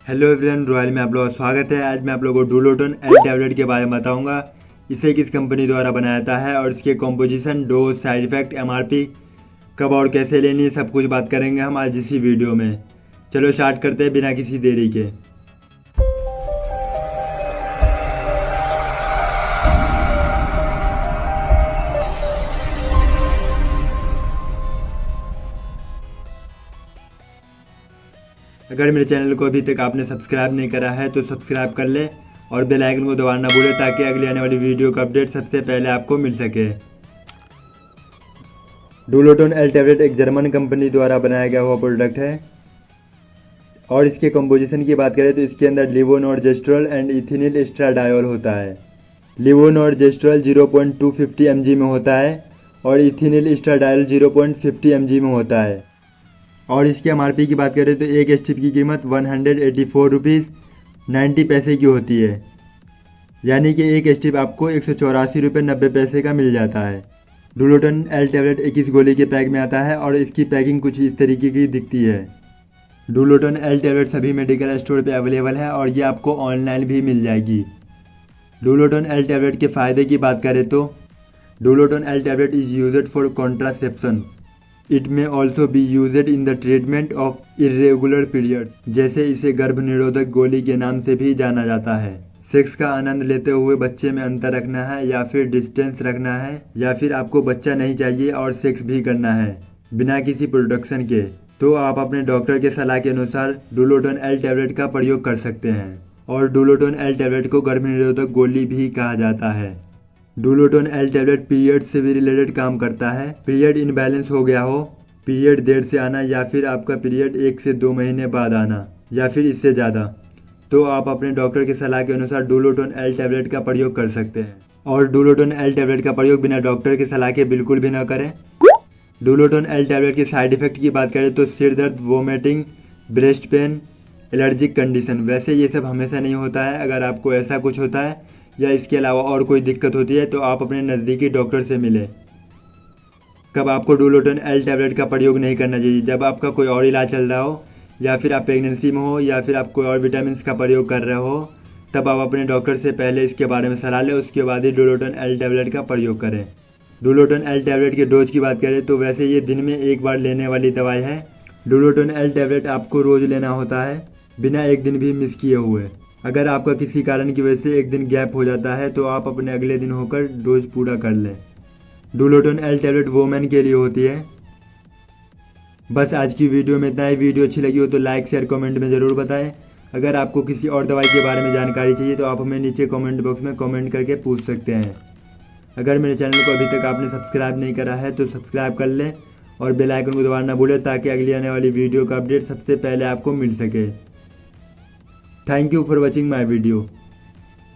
Hello everyone, royal में आप लोगों का स्वागत है। आज मैं आप लोगों को डुओलुटोन एल टैबलेट के बारे में बताऊंगा। इसे किस कंपनी द्वारा बनाया जाता है और इसके composition, dose, side effect, MRP, कब और कैसे लेनी है, सब कुछ बात करेंगे हम आज इसी वीडियो में। चलो स्टार्ट करते हैं बिना किसी देरी के। अगर मेरे चैनल को अभी तक आपने सब्सक्राइब नहीं करा है तो सब्सक्राइब कर ले और बेल आइकन को दबाना ना भूले ताकि अगली आने वाली वीडियो का अपडेट सबसे पहले आपको मिल सके। डुओलुटोन एल टैबलेट एक जर्मन कंपनी द्वारा बनाया गया हुआ प्रोडक्ट है और इसके कंपोजिशन की बात करें तो इसके अंदर लेवोनोर्जेस्ट्रल एंड इथिनिलएस्ट्राडायोल होता है। लेवोनोर्जेस्ट्रल 0.250 mg में होता है और इथिनिलएस्ट्राडायोल 0.50 mg में होता है। और इसके एमआरपी की बात करें तो एक स्ट्रिप की कीमत 184 रुपीज़ 90 पैसे की होती है, यानी कि एक स्ट्रिप आपको 184 रुपये 90 पैसे का मिल जाता है। डुओलुटोन एल टैबलेट 21 गोली के पैक में आता है और इसकी पैकिंग कुछ इस तरीके की दिखती है। डुओलुटोन एल टैबलेट सभी मेडिकल स्टोर पे अवेलेबल है और ये आपको ऑनलाइन भी मिल जाएगी। डुओलुटोन एल टैबलेट के फ़ायदे की बात करें तो Duoluton L tablet is used for contraception. It may also be used in the treatment of irregular periods, जैसे इसे गर्भ निरोधक गोली के नाम से भी जाना जाता है। सेक्स का आनंद लेते हुए बच्चे में अंतर रखना है या फिर डिस्टेंस रखना है या फिर आपको बच्चा नहीं चाहिए और सेक्स भी करना है बिना किसी प्रोडक्शन के, तो आप अपने डॉक्टर के सलाह के अनुसार डुओलुटोन एल टैबलेट का प्रयोग कर सकते हैं। और डुओलुटोन एल टैबलेट को गर्भ निरोधक गोली भी कहा जाता है। डुओलुटोन एल टैबलेट पीरियड से भी रिलेटेड काम करता है। पीरियड इनबैलेंस हो गया हो, पीरियड देर से आना या फिर आपका पीरियड 1 से 2 महीने बाद आना या फिर इससे ज़्यादा, तो आप अपने डॉक्टर की सलाह के अनुसार डुओलुटोन एल टैबलेट का प्रयोग कर सकते हैं। और डुओलुटोन एल टैबलेट का प्रयोग बिना डॉक्टर की सलाह के बिल्कुल भी न करें। डुओलुटोन एल टैबलेट के साइड इफेक्ट की बात करें तो सिर दर्द, vomiting, breast pain, allergic condition. वैसे ये सब हमेशा नहीं होता है। अगर आपको ऐसा कुछ होता है या इसके अलावा और कोई दिक्कत होती है तो आप अपने नज़दीकी डॉक्टर से मिलें। कब आपको डुओलुटोन एल टैबलेट का प्रयोग नहीं करना चाहिए? जब आपका कोई और इलाज चल रहा हो या फिर आप प्रेगनेंसी में हो या फिर आप कोई और विटामिन का प्रयोग कर रहे हो, तब आप अपने डॉक्टर से पहले इसके बारे में सलाह लें, उसके बाद ही डुओलुटोन एल टैबलेट का प्रयोग करें। डुओलुटोन एल टैबलेट के डोज की बात करें तो वैसे ये दिन में एक बार लेने वाली दवाई है। डुओलुटोन एल टैबलेट आपको रोज़ लेना होता है बिना एक दिन भी मिस किए हुए। अगर आपका किसी कारण की वजह से एक दिन गैप हो जाता है तो आप अपने अगले दिन होकर डोज पूरा कर लें। डुओलुटोन एल टैबलेट वोमेन के लिए होती है। बस आज की वीडियो में इतना ही। वीडियो अच्छी लगी हो तो लाइक, शेयर, कमेंट में ज़रूर बताएं। अगर आपको किसी और दवाई के बारे में जानकारी चाहिए तो आप हमें नीचे कमेंट बॉक्स में कमेंट करके पूछ सकते हैं। अगर मेरे चैनल को अभी तक आपने सब्सक्राइब नहीं करा है तो सब्सक्राइब कर लें और बेल आइकन को दबाना ना भूलें ताकि अगली आने वाली वीडियो का अपडेट सबसे पहले आपको मिल सके। Thank you for watching my video.